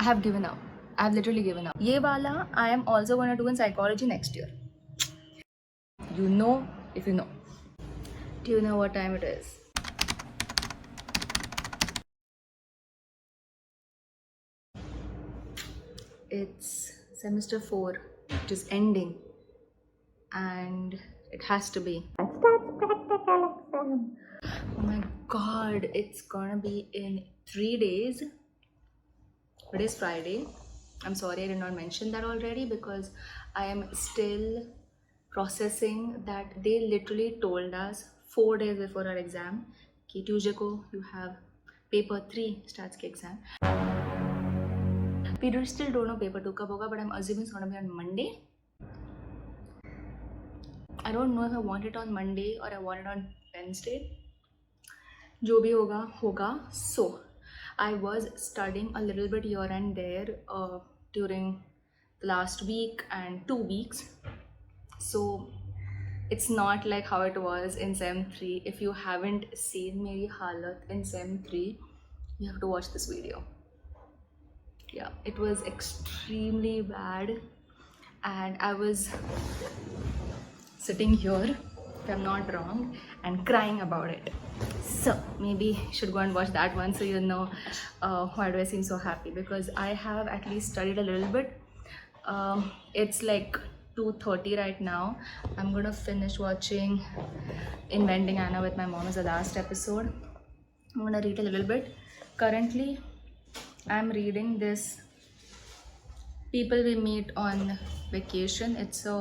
I have given up. I have literally given up. Ye wala I am also going to do in psychology next year. You know, if you know. Do you know what time it is? It's semester 4, which is ending, and it has to be. Oh my god, it's gonna be in 3 days. Today is Friday. I'm sorry I did not mention that already because I am still processing that they literally told us 4 days before our exam कि Tuesday को you have paper 3 stats के exam. We still don't know paper 2 कब होगा, but I'm assuming it's gonna be on Monday. I don't know if I want it on Monday or I want it on Wednesday. जो भी होगा होगा. So I was studying a little bit here and there during the last week and 2 weeks. So it's not like how it was in Sem 3. If you haven't seen meri halat in Sem 3, you have to watch this video. Yeah, it was extremely bad, and I was sitting here, if I'm not wrong, and crying about it. So maybe you should go and watch that one so you know why do I seem so happy, because I have at least studied a little bit. It's like 2:30 right now. I'm gonna finish watching Inventing Anna with my mom as the last episode. I'm gonna read a little bit. Currently I'm reading this People We Meet on Vacation. It's a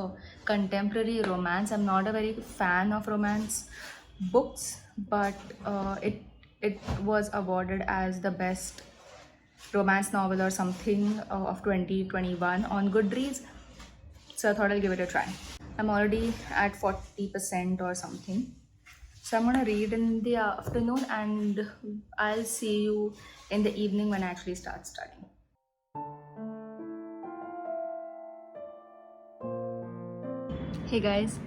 contemporary romance. I'm not a very fan of romance books, but it was awarded as the best romance novel or something of 2021 on Goodreads. So I thought I'll give it a try. I'm already at 40% or something. So I'm gonna read in the afternoon and I'll see you in the evening when I actually start studying. Hey guys,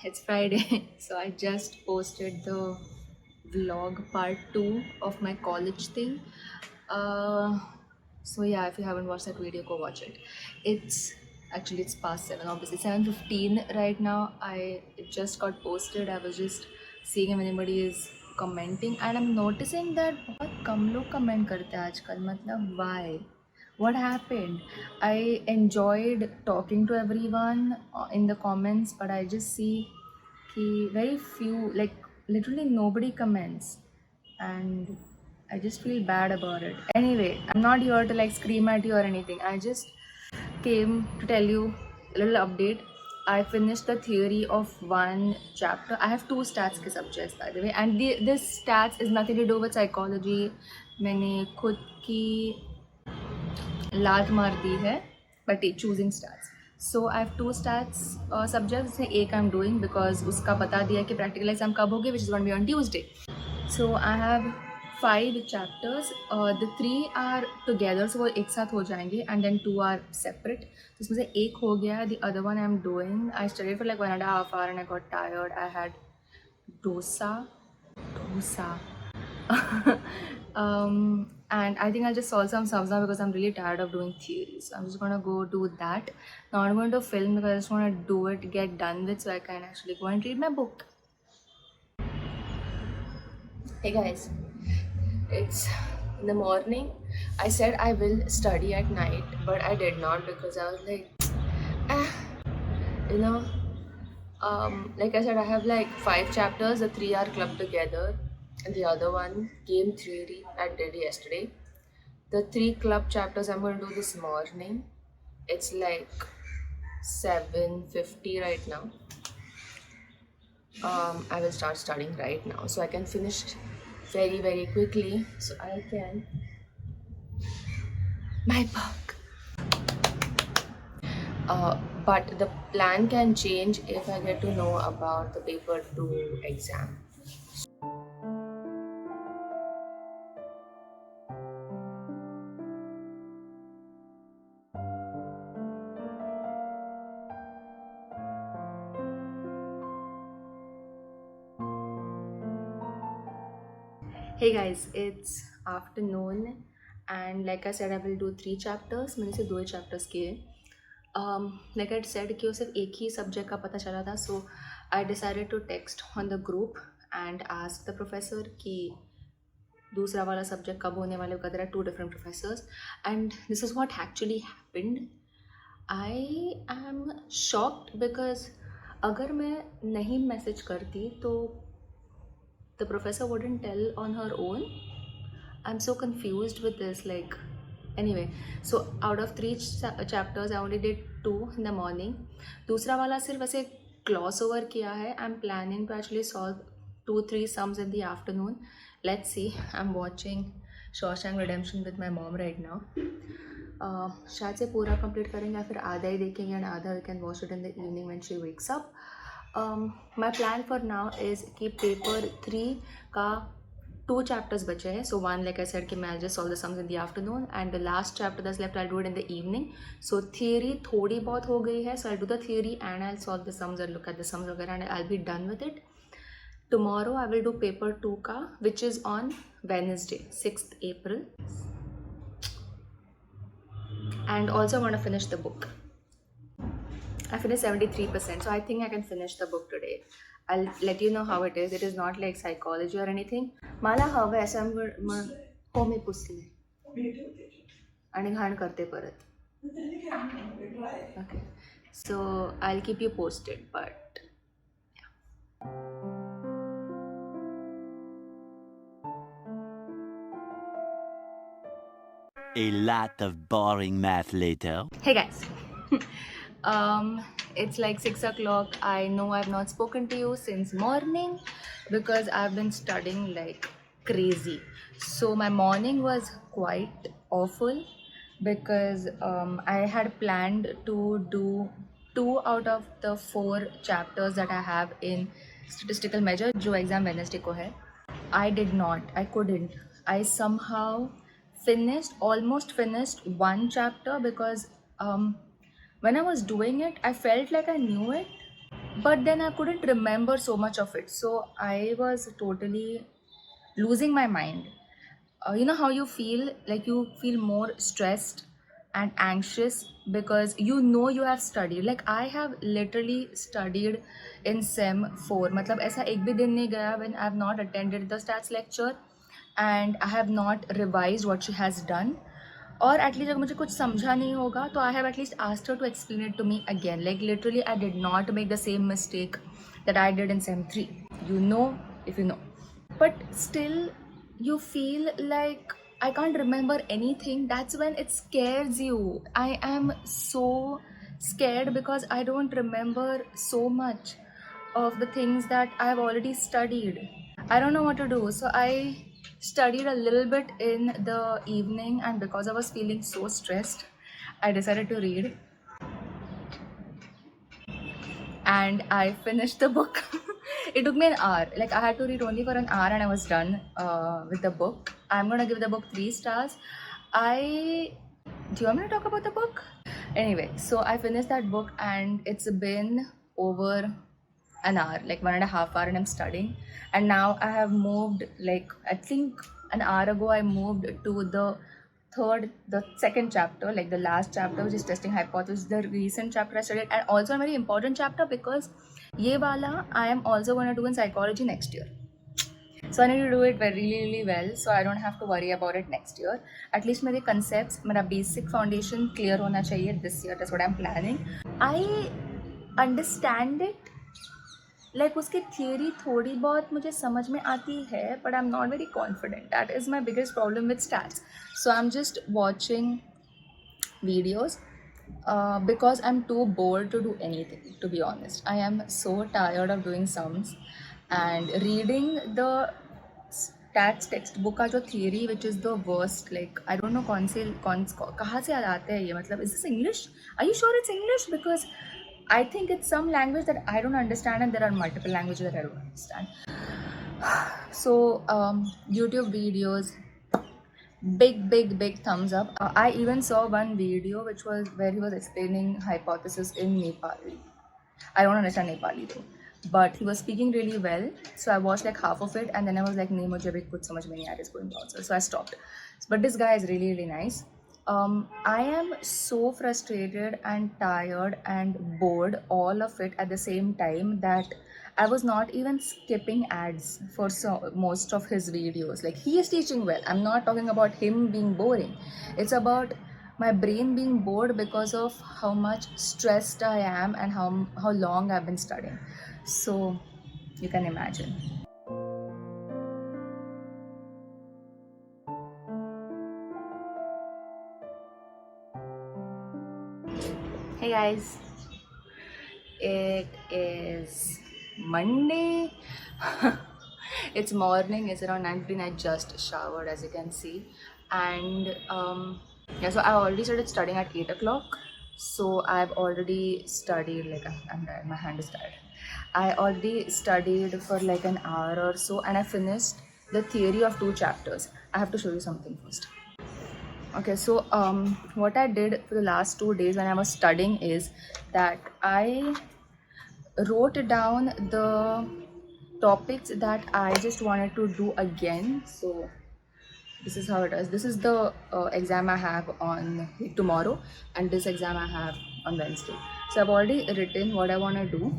it's Friday, so I just posted the vlog part 2 of my college thing. So yeah, if you haven't watched that video, go watch it. It's past 7, obviously 7:15 right now. It just got posted. I was just seeing if anybody is commenting, and I'm noticing that बहुत कम लोग comment करते हैं आजकल. मतलब why? What happened? I enjoyed talking to everyone in the comments, but I just see very few, like literally nobody comments, and I just feel bad about it. Anyway, I'm not here to like scream at you or anything. I just came to tell you a little update. I finished the theory of one chapter. I have 2 stats के subjects by the way, and this stats is nothing to do with psychology. मैंने खुद की लात मार दी है, but choosing stats. So I have 2 stats subjects. एक I'm doing because उसका बता दिया कि practical exam कब होगी, which is going to be on Tuesday. So I have 5 chapters. The 3 are together, so वो एक साथ हो जाएंगे, and then 2 are separate. तो इसमें से एक हो गया. The other one I'm doing. I studied for like 1.5 hours and I got tired. I had dosa. And I think I'll just solve some subs now because I'm really tired of doing theories. So I'm just gonna go do that. Not going to film because I just want to do it, get done with, so I can actually go and read my book. Hey guys, it's in the morning. I said I will study at night, but I did not because I was like, you know, like I said, I have like 5 chapters. The 3 are clubbed together, and the other one, game theory, I did yesterday. The 3 club chapters I'm going to do this morning. It's like 7:50 right now. I will start studying right now so I can finish very, very quickly so I can my book. But the plan can change if I get to know about the paper 2 exam. Hey guys, it's afternoon and like I said, I will do 3 chapters. मैंने सिर्फ 2 ही chapters किए. Like I said कि वो सिर्फ एक ही subject का पता चला था, so I decided to text on the group and ask the professor कि दूसरा वाला subject कब होने वाले, because there are 2 different professors, and this is what actually happened. I am shocked because अगर मैं नहीं message करती तो the professor wouldn't tell on her own. I'm so confused with this. Like, anyway, so out of 3 chapters, I only did 2 in the morning. दूसरा वाला सिर्फ ऐसे gloss over किया है. I'm planning to actually solve 2-3 sums in the afternoon. Let's see. I'm watching Shawshank Redemption with my mom right now. शायद से पूरा complete करेंगे या फिर आधा ही देखेंगे and आधा we can watch it in the evening when she wakes up. My plan for now is कि paper 3 का 2 chapters बचे हैं. So one, like I said, कि मैं I'll just solve the sums in the afternoon, and the last chapter that's left I'll do it in the evening. So theory थोड़ी बहुत हो गई है, so I'll do the theory and I'll solve the sums and look at the sums वगैरह and I'll be done with it. Tomorrow I will do paper 2 का, which is on Wednesday, 6th April. And also I want to finish the book. I finished 73%, so I think I can finish the book today. I'll let you know how it is. It is not like psychology or anything. मला हवं आहे असं हो मी पुसले आणि घाण करते परत. Okay, so I'll keep you posted, but A lot of boring math later. hey guys. It's like 6 o'clock. I know I've not spoken to you since morning because I've been studying like crazy. So my morning was quite awful because I had planned to do 2 out of the 4 chapters that I have in statistical measure जो exam Wednesday को है. I did not. I couldn't. I somehow almost finished 1 chapter because when I was doing it, I felt like I knew it, but then I couldn't remember so much of it. So I was totally losing my mind. You know how you feel? Like you feel more stressed and anxious because you have studied. Like I have literally studied in SEM 4. मतलब ऐसा एक भी दिन नहीं गया when I have not attended the stats lecture and I have not revised what she has done. और at least अगर मुझे कुछ समझा नहीं होगा तो I have at least asked her to explain it to me again. Like literally I did not make the same mistake that I did in same 3. You know, if you know, but still you feel like I can't remember anything. That's when it scares you. I am so scared because I don't remember so much of the things that I've already studied. I don't know what to do, so I studied a little bit in the evening, and because I was feeling so stressed, I decided to read and I finished the book. It took me an hour. Like I had to read only for an hour and I was done with the book. I'm gonna give the book 3 stars. Do you want me to talk about the book? Anyway, so I finished that book and it's been over an hour, like 1.5 hours, and I'm studying. And now I have moved, like I think an hour ago I moved to the second chapter, like the last chapter, which is testing hypothesis, the recent chapter I studied, and also a very important chapter because ye wala I am also going to do in psychology next year. So I need to do it really, really well, so I don't have to worry about it next year. At least मेरे concepts, मेरा basic foundation clear होना चाहिए this year. That's what I'm planning. I understand it. Like उसकी theory थोड़ी बहुत मुझे समझ में आती है, but I'm not very confident. That is my biggest problem with stats. So I'm just watching videos because I'm too bored to do anything, to be honest. I am so tired of doing sums and reading the stats textbook का जो theory, which is the worst. Like I don't know कहाँ से आते हैं ये, मतलब is this English? Are you sure it's English? Because I think it's some language that I don't understand, and there are multiple languages that I don't understand. So YouTube videos, big thumbs up. I even saw one video where he was explaining hypothesis in Nepali. I don't understand Nepali though, but he was speaking really well, so I watched like half of it and then I was like nahi mujhe abhi kuch samajh mein nahi aa raha is going on, so I stopped. But this guy is really really nice. I am so frustrated and tired and bored all of it at the same time that I was not even skipping ads for most of his videos. Like, he is teaching well, I'm not talking about him being boring, it's about my brain being bored because of how much stressed I am and how long I've been studying. So you can imagine. Hey guys, it is Monday. It's morning, it's around 9:15. I just showered, as you can see, and yeah, so I already started studying at 8 o'clock. So I've already studied, like, I'm tired, my hand is tired. I already studied for like an hour or so, and I finished the theory of 2 chapters. I have to show you something first. Okay, so what I did for the last 2 days when I was studying is that I wrote down the topics that I just wanted to do again. So this is how it is. This is the exam I have on tomorrow, and this exam I have on Wednesday. So I've already written what I want to do.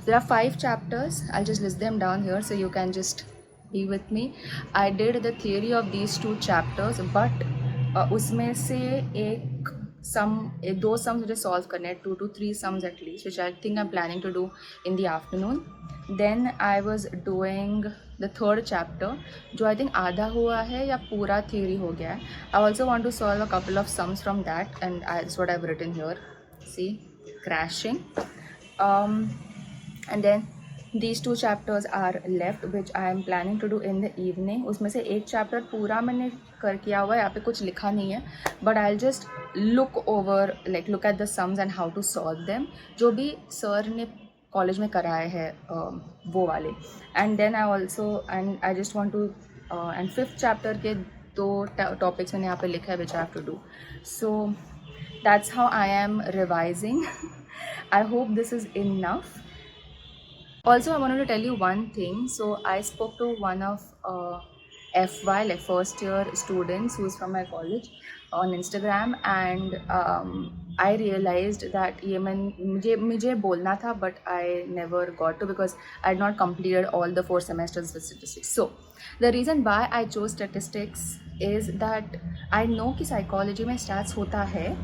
There are 5 chapters. I'll just list them down here so you can just be with me. I did the theory of these 2 chapters, but उसमें से एक दो sums मुझे solve करने हैं, 2 to 3 sums at least, which I think I'm planning to do in the afternoon. Then I was doing the 3rd chapter, जो I think आधा हुआ है या पूरा theory हो गया है. I also want to solve a couple of sums from that, and that's what I've written here. See, crashing. And then these 2 chapters are left, which I am planning to do in the evening. उसमें से एक chapter पूरा मैंने किया हुआ है, यहाँ पे कुछ लिखा नहीं है, but I'll just look at the sums and how to solve them, जो भी सर ने कॉलेज में कराए हैं वो वाले. And then I just want to and 5th chapter के 2 topics मैंने यहाँ पे लिखा है which I have to do. So that's how I am revising. I hope this is enough. Also, I wanted to tell you one thing. So I spoke to one of FY, like first year students who is from my college, on Instagram, and I realized that ये मुझे बोलना था, but I never got to because I had not completed all the 4 semesters with statistics. So the reason why I chose statistics is that I know कि psychology में stats होता है,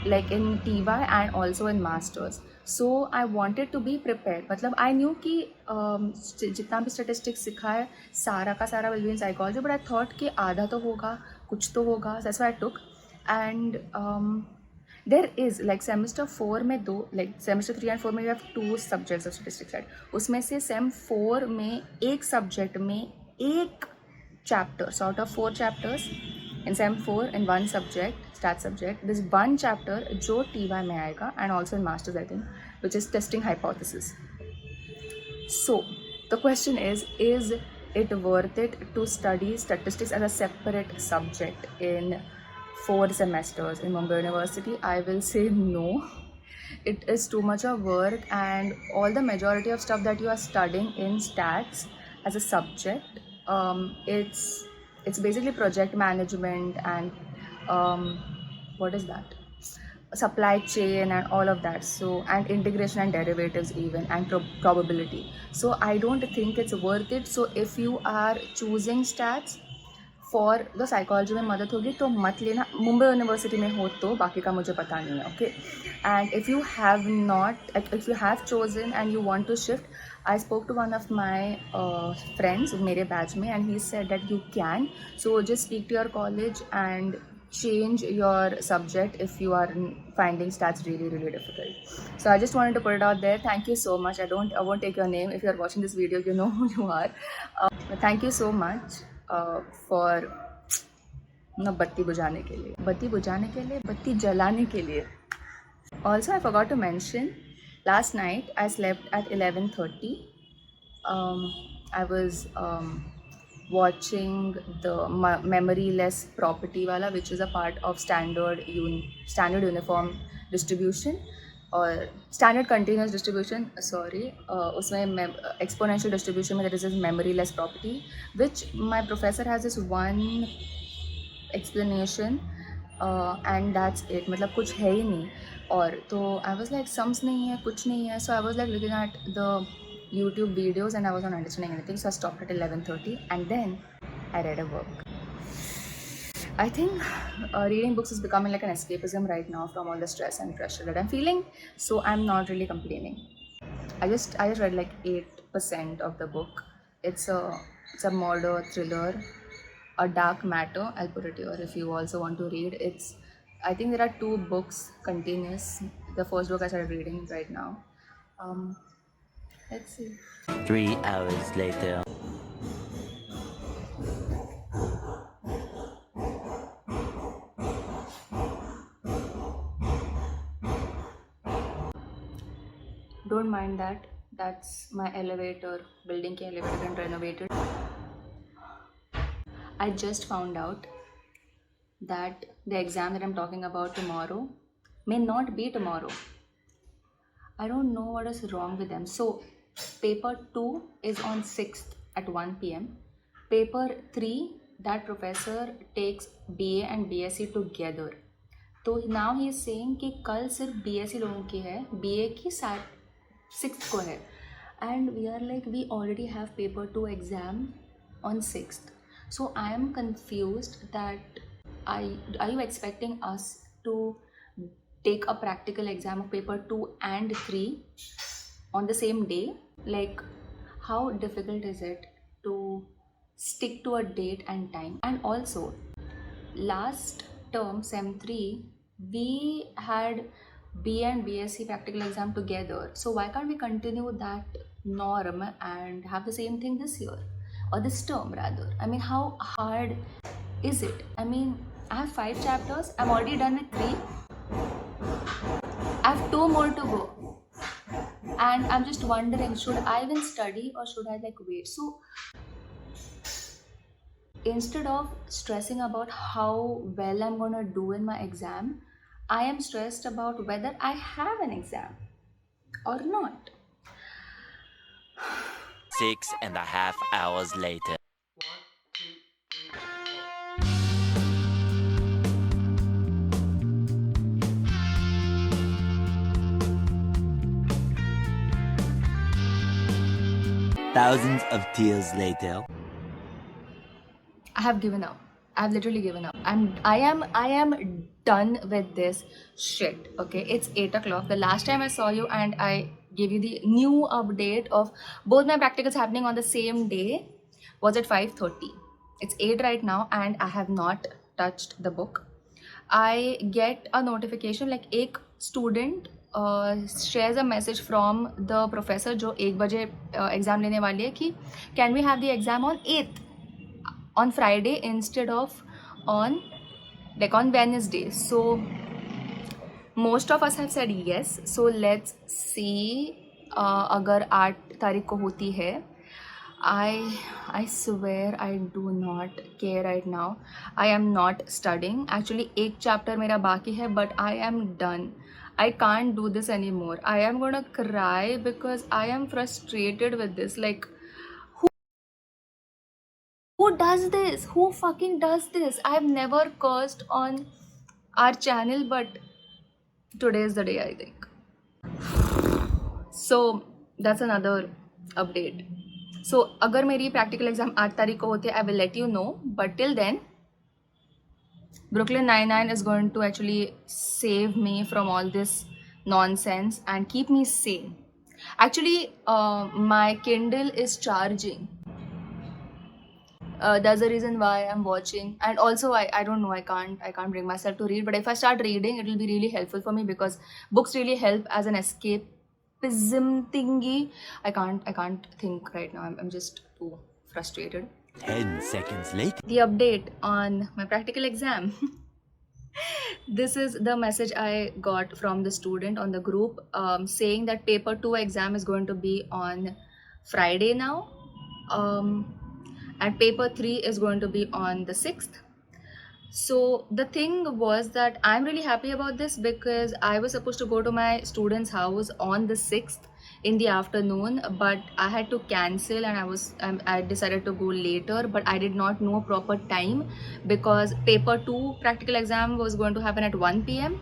like in TY and also in masters. So I wanted to be prepared. मतलब I knew कि जितना भी statistics सिखा है सारा का सारा will be in psychology, but I thought कि आधा तो होगा, कुछ तो होगा. That's why I took. And there is like semester 4 में like semester 3 and 4 में we have 2 subjects of statistics, right? उसमें से sem 4 में एक subject में एक chapter, sort of 4 chapters in sem 4 in one subject, stat subject. There's one chapter जो TY में आएगा, and also in masters I think, which is testing hypothesis. So the question is it worth it to study statistics as a separate subject in 4 semesters in Mumbai University? I will say no. It is too much of work, and all the majority of stuff that you are studying in stats as a subject, it's basically project management and what is that, supply chain and all of that. So, and integration and derivatives even, and probability. So I don't think it's worth it. So if you are choosing stats for the psychology में मदद होगी तो मत लेना. Mumbai university में हो तो, बाकी का मुझे पता नहीं है. Okay, and if you have chosen and you want to shift, I spoke to one of my friends मेरे batch में, and he said that you can. So just speak to your college and change your subject if you are finding stats really really difficult. So I just wanted to put it out there. Thank you so much. I won't take your name. If you are watching this video, you know who you are. But thank you so much for बत्ती बुझाने के लिए, बत्ती जलाने के लिए. Also, I forgot to mention, last night I slept at 11:30. I was watching the memoryless property wala, which is a part of standard uniform distribution. और standard continuous distribution उसमें एक्सपोनेंशियल डिस्ट्रीब्यूशन में this is memory less property which my professor has this one explanation and that's it, मतलब कुछ है ही नहीं. और तो आई was like sums नहीं है, कुछ नहीं है. So I was like looking at the YouTube videos and I was not understanding anything, so I stopped at 11:30 and then I read a book. I think reading books is becoming like an escapism right now from all the stress and pressure that I'm feeling, so I'm not really complaining. I just read like 8% of the book. It's a murder thriller, a dark matter. I'll put it here if you also want to read. I think there are 2 books continuous. The first book I started reading right now. Um, let's see. 3 hours later. Don't mind that. That's my elevator. Building ki elevator and renovated. I just found out that the exam that I'm talking about tomorrow may not be tomorrow. I don't know what is wrong with them. So, paper 2 is on 6th at 1 p.m. Paper 3, that professor takes BA and BSc together. तो now he is saying कि कल सिर्फ BSc लोगों की है, BA की 6th को है. And we are like, we already have paper 2 exam on 6th. So I am confused that are you expecting us to take a practical exam of paper 2 and 3 on the same day? Like, how difficult is it to stick to a date and time? And also, last term sem 3 we had B and BSc practical exam together, so why can't we continue that norm and have the same thing this year, or this term rather? I mean, how hard is it? I mean, I have 5 chapters, I'm already done with 3, I have 2 more to go, and I'm just wondering, should I even study or should I like wait? So instead of stressing about how well I'm gonna do in my exam, I am stressed about whether I have an exam or not. 6.5 hours later. Thousands of tears later. I have given up. I've literally given up. I am done with this shit. Okay, it's 8 o'clock. The last time I saw you and I gave you the new update of both my practicals happening on the same day was at 5:30. It's 8 right now and I have not touched the book. I get a notification like एक student shares a message from the professor जो 1 बजे exam लेने वाली है कि can we have the exam on 8th on Friday instead of on Wednesday. So most of us have said yes. So let's see अगर 8 तारीख को होती है. I swear I do not care right now. I am not studying. Actually, 1 chapter मेरा बाकी है, but I am done. I can't do this anymore. I am gonna cry because I am frustrated with this. Like, who does this? Who fucking does this? I have never cursed on our channel, but today is the day, I think. So that's another update. So अगर मेरी practical exam 8 तारीख को होती है, I will let you know. But till then, Brooklyn Nine-Nine is going to actually save me from all this nonsense and keep me sane. Actually, my Kindle is charging. That's the reason why I'm watching. And also, I don't know, I can't bring myself to read. But if I start reading, it will be really helpful for me because books really help as an escapism thingy. I can't think right now. I'm just too frustrated. 10 seconds later. The update on my practical exam. This is the message I got from the student on the group saying that paper 2 exam is going to be on Friday now. And paper 3 is going to be on the 6th. So the thing was that I'm really happy about this because I was supposed to go to my student's house on the 6th in the afternoon, but I had to cancel and I decided to go later, but I did not know proper time because paper 2 practical exam was going to happen at 1 p.m.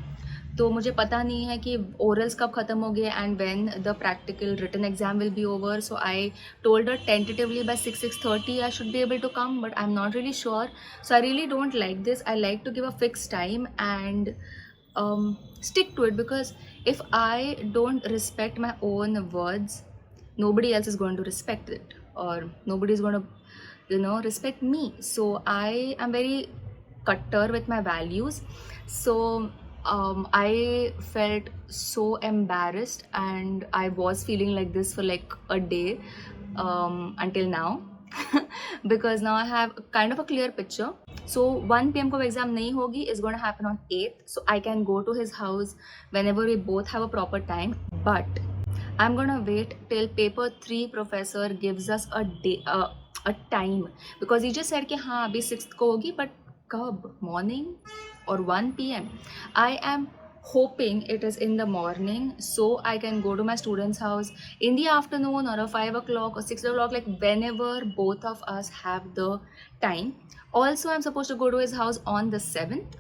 तो मुझे पता नहीं है कि orals कब ख़त्म हो गए and when the practical written exam will be over. So I told her tentatively by 6:30 I should be able to come, but I'm not really sure. So I really don't like this. I like to give a fixed time and stick to it, because if I don't respect my own words, nobody else is going to respect it, or nobody is going to respect me. So I am very cutter with my values. So I felt so embarrassed and I was feeling like this for like a day until now. Because now I have kind of a clear picture. So 1 p.m. को exam नहीं होगी, is going to happen on 8th, so I can go to his house whenever we both have a proper time. But I'm gonna wait till paper 3 professor gives us a day, a time, because he just said कि हाँ अभी 6th को होगी, but कब, morning or 1 p.m. I am hoping it is in the morning so I can go to my student's house in the afternoon or 5 o'clock or 6 o'clock, like whenever both of us have the time. Also, I'm supposed to go to his house on the 7th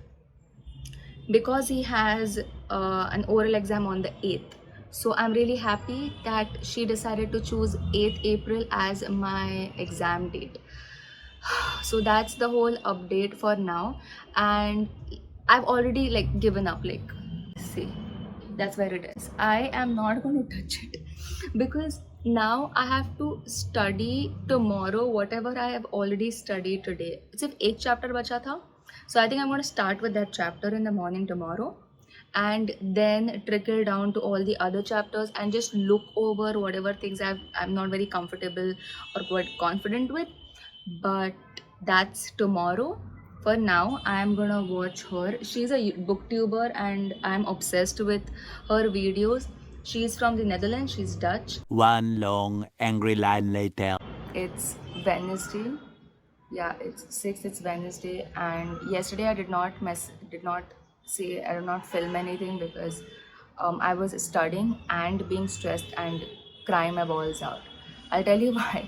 because he has an oral exam on the 8th. So I'm really happy that she decided to choose 8th April as my exam date. So that's the whole update for now, and I've already like given up. Like, see, that's where it is. I am not going to touch it because now I have to study tomorrow whatever I have already studied today. सिर्फ एक chapter बचा था, so I think I'm going to start with that chapter in the morning tomorrow, and then trickle down to all the other chapters and just look over whatever things I'm not very comfortable or quite confident with. But that's tomorrow. For now, I'm gonna watch her. She's a booktuber and I'm obsessed with her videos. She's from the Netherlands, she's Dutch. One long angry line later. It's Wednesday. Yeah, it's 6th, it's Wednesday, and yesterday I did not film anything because I was studying and being stressed and crying my balls out. I'll tell you why.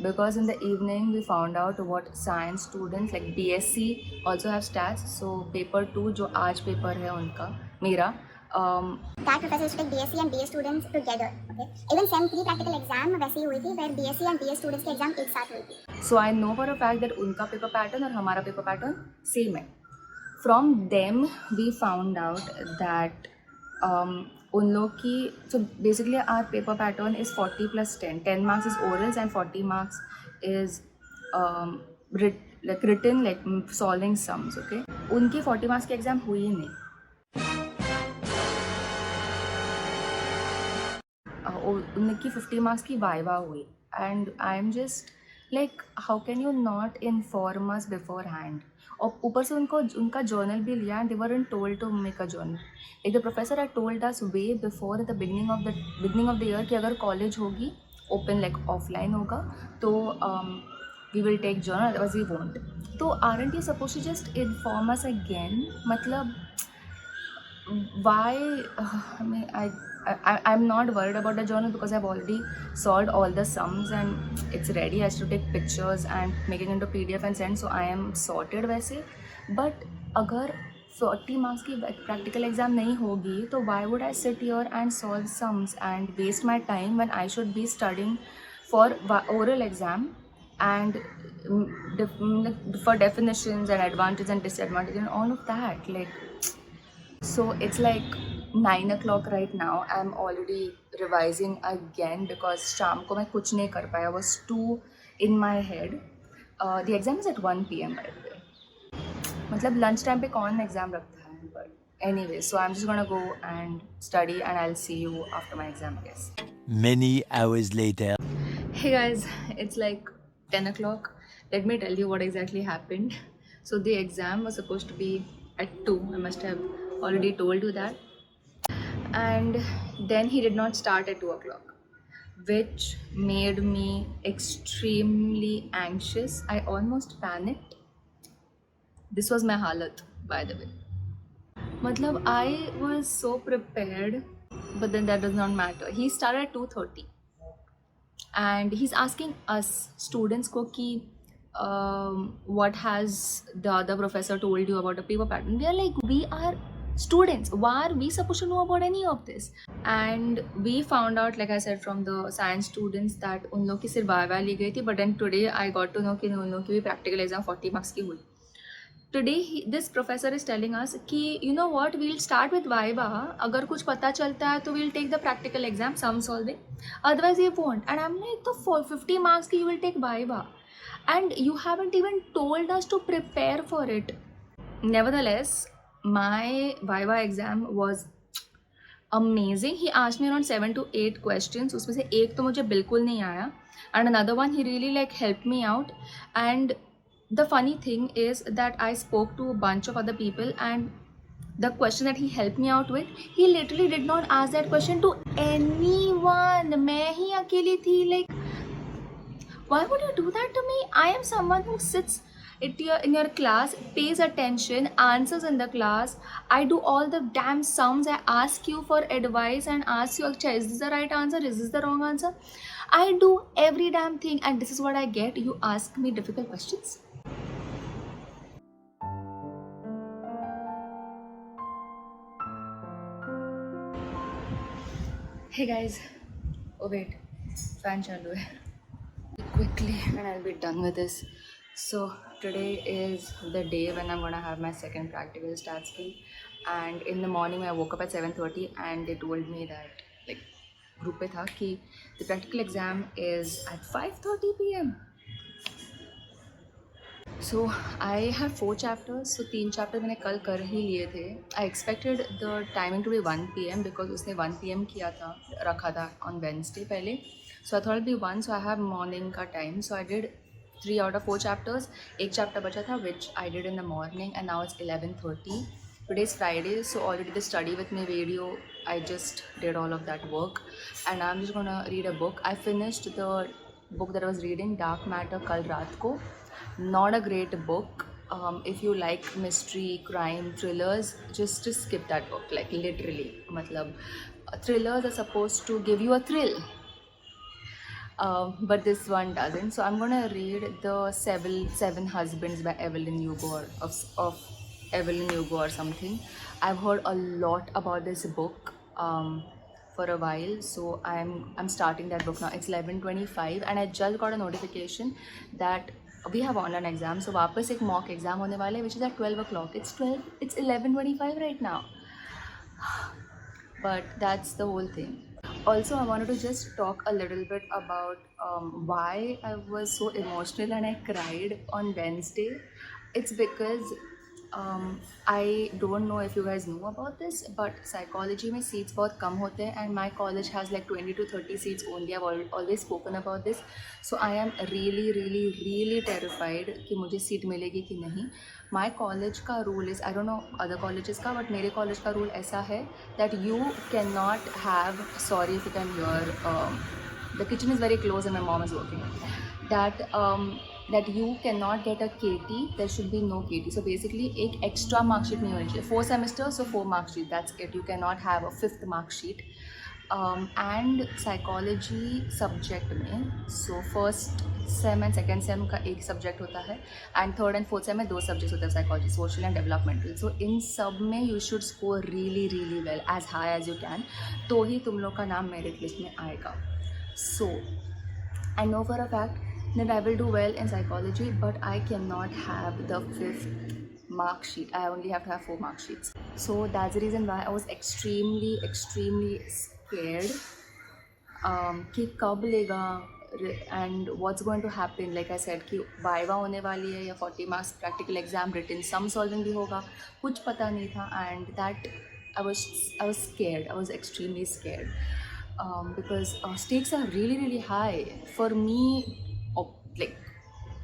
Because in the evening we found out what science students like BSc also have stats. So paper 2 जो आज paper है उनका मेरा, that professor used to take BSc and BS students together. Okay, even Sem 3 practical exam वैसे ही हुई थी where BSc and BS students की exam एक साथ हुई थी. So I know for a fact that उनका paper pattern और हमारा paper pattern same है. From them we found out that उन लोग की, so basically our paper pattern is 40 plus 10. 10 marks is orals and 40 marks is written, like solving sums. Okay, उनकी 40 marks की exam हुई ही नहीं. उनकी 50 marks की वाइवा हुई, and I'm just like, how can you not inform us beforehand? और ऊपर से उनका journal भी लिया and they weren't told to make a journal. Like the professor had told us way before at the beginning of the year कि अगर college होगी open, like offline होगा, तो we will take journal, otherwise we won't. तो aren't you supposed to just inform us again? मतलब why? I'm not worried about the journal because I've already solved all the sums and it's ready. I have to take pictures and make it into PDF and send, so I am sorted वैसे. But अगर 40 marks की practical exam नहीं होगी, तो why would I sit here and solve sums and waste my time when I should be studying for oral exam and for definitions and advantage and disadvantage and all of that. Like, so it's like 9 o'clock right now. I'm already revising again because शाम को मैं कुछ नहीं कर पाया. I was too in my head. The exam is at 1 p.m. by the way. मतलब lunch time पे कौन exam रखता है? But anyway, so I'm just gonna go and study and I'll see you after my exam, I guess. Many hours later. Hey guys, it's like 10 o'clock. Let me tell you what exactly happened. So the exam was supposed to be at 2. I must have already told you that. And then he did not start at 2 o'clock, which made me extremely anxious. I almost panicked. This was my halat, by the way. Matlab, I was so prepared, but then that does not matter. He started at 2:30, and he's asking us students ko ki, what has the other professor told you about the paper pattern. We are like, we are students, why are we supposed to know about any of this? And we found out, like I said, from the science students that उन लोग की सिर्फ viva ली गई थी, but then today I got to know कि उन लोग की भी practical exam 40 marks की हुई. Today this professor is telling us कि you know what, we'll start with viva, अगर कुछ पता चलता है तो we'll take the practical exam, sum solving, otherwise you won't. And I'm like, तो for 50 marks की you will take viva and you haven't even told us to prepare for it. Nevertheless, my viva exam was amazing. He asked me around 7 to 8 questions, उसमें से एक तो मुझे बिल्कुल नहीं आया, and another one he really like helped me out. And the funny thing is that I spoke to a bunch of other people, and the question that he helped me out with, he literally did not ask that question to anyone. मैं ही अकेली थी. Like, why would you do that to me? I am someone who sits in your class, pays attention, answers in the class. I do all the damn sums. I ask you for advice and ask you, "Acha, is this the right answer? Is this the wrong answer?" I do every damn thing, and this is what I get. You ask me difficult questions. Hey guys, oh wait, fan chalu hai. Quickly and I'll be done with this. So today is the day when I'm gonna have my second practical stat skill, and in the morning I woke up at 7:30 and they told me that, like, group पे था कि the practical exam is at 5:30 p.m. So I have 4 chapters. So 3 chapter मैंने कल कर ही लिए थे. I expected the timing to be 1 p.m. because उसने 1 p.m. किया था, रखा था on Wednesday पहले. So I thought it'll be 1, so I have morning का time. So I did 3 out of 4 chapters. एक chapter बचा था which I did in the morning, and now it's 11:30. Today's Friday, so already the study with me video, I just did all of that work, and I'm just gonna read a book. I finished the book that I was reading, Dark Matter, कल रात को. Not a great book. If you like mystery, crime, thrillers, just skip that book. Like, literally, matlab, thrillers are supposed to give you a thrill, but this one doesn't. So I'm gonna read the Seven Husbands by Evelyn Hugo, of Evelyn Hugo or something. I've heard a lot about this book for a while, so I'm starting that book now. It's 11:25 and I just got a notification that we have online exam, so वापस एक mock exam होने वाले, which is at 12 o'clock. It's 11:25 right now. But that's the whole thing. Also, I wanted to just talk a little bit about why I was so emotional and I cried on Wednesday. It's because I don't know if you guys know about this, but psychology में seats बहुत कम होते हैं, and my college has like 20 to 30 seats only. I've always spoken about this, so I am really terrified कि मुझे seat मिलेगी कि नहीं. My college का rule is, I don't know other colleges का, but मेरे college का rule ऐसा है that you cannot have, sorry if you can hear, the kitchen is very close and my mom is working, that you cannot get a KT. There should be no KT. So basically एक extra mark sheet नहीं होनी चाहिए. 4 semesters, so 4 mark sheet, that's it. You cannot have a 5th mark sheet. And psychology subject में, so first sem and second sem का एक subject होता है, and third and fourth sem में 2 subjects होते हैं, psychology, social and developmental. So इन सब में you should score really well, as high as you can, तो ही तुम लोग का नाम merit list में आएगा. So I know for a fact that I will do well in psychology, but I cannot have the 5th mark sheet. I only have to have 4 mark sheets. So that's the reason why I was extremely scared कि कब लेगा and what's going to happen. Like I said कि viva होने वाली है या 40 marks practical exam, written sum solving भी होगा, कुछ पता नहीं था, and that I was scared. I was extremely scared because stakes are really high for me. Like,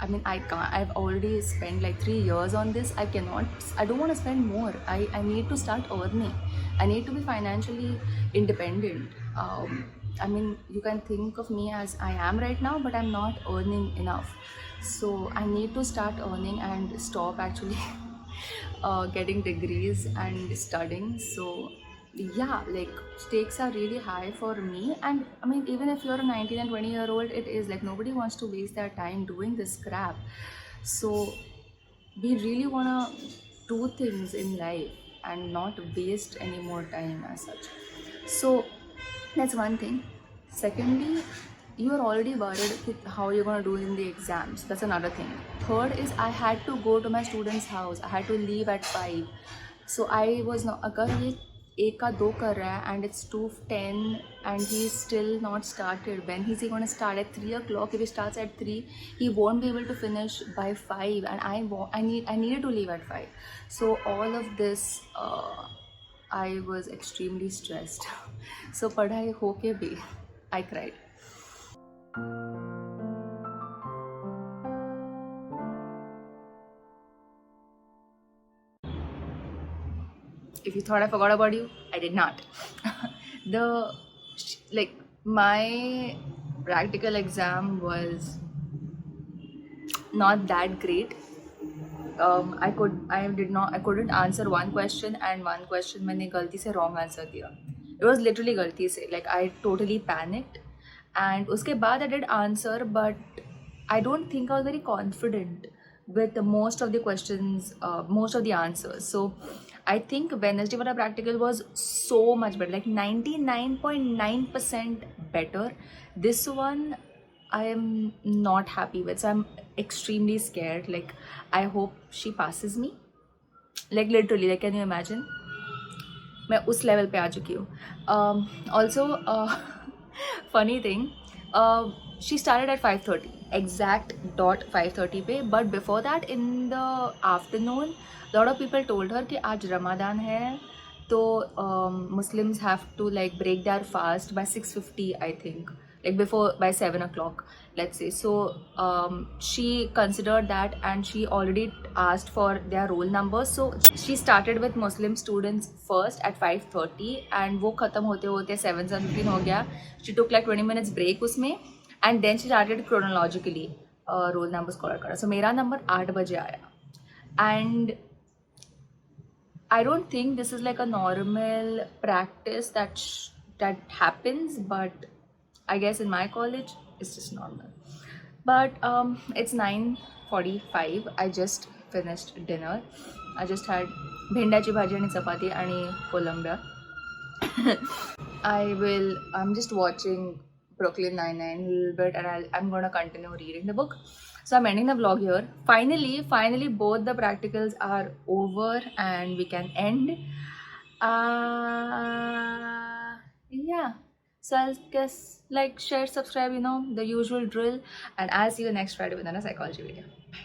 I mean, I can't. I've already spent like 3 years on this. I don't want to spend more. I need to start earning. I need to be financially independent. I mean, you can think of me as I am right now, but I'm not earning enough. So I need to start earning and stop actually getting degrees and studying. So yeah, like stakes are really high for me. And I mean, even if you're a 19 and 20-year-old, it is like nobody wants to waste their time doing this crap. So we really want to do things in life and not waste any more time as such. So that's one thing. Secondly, you are already worried with how you're going to do in the exams. That's another thing. Third is I had to go to my student's house. I had to leave at 5. So I was not, अगर ये एक का दो कर रहा है and it's 2:10 and he's still not started, when is he going to start? At 3 o'clock? If he starts at 3, he won't be able to finish by 5, and I needed to leave at 5. So all of this, I was extremely stressed. So पढ़ाई होके भी I cried. If you thought I forgot about you, I did not. My practical exam was not that great. I couldn't answer one question, and one question मैंने गलती से wrong answer दिया. It was literally गलती से. Like I totally panicked, and उसके बाद I did answer, but I don't think I was very confident with most of the questions, most of the answers. So I think Wednesday वाला practical was so much better, like 99.9% better. This one I am not happy with, so I'm extremely scared. Like I hope she passes me. Like literally, like can you imagine? मैं उस level पे आ चुकी हूँ. Also, funny thing, she started at 5:30, exact dot 5:30 पे. But before that, in the afternoon, lot of people told her कि आज Ramadan है, तो Muslims have to like break their fast by 6:50, I think, like before, by 7 o'clock, let's say. So she considered that, and she already asked for their roll numbers. So she started with Muslim students first at 5:30, and वो खत्म होते होते 7:15 हो गया. She took like 20 minutes break उसमें, and then she started chronologically roll numbers call करा. So मेरा number 8 बजे आया, and I don't think this is like a normal practice that happens, but I guess in my college it's just normal. But it's 9:45. I just finished dinner. I just had bhendachi bhaji and chapati and Colombia. I'm just watching Brooklyn Nine-Nine a little bit, and I'm gonna continue reading the book. So I'm ending the vlog here. Finally, both the practicals are over and we can end. Yeah. So I'll guess like, share, subscribe, the usual drill. And I'll see you next Friday with another psychology video. Bye.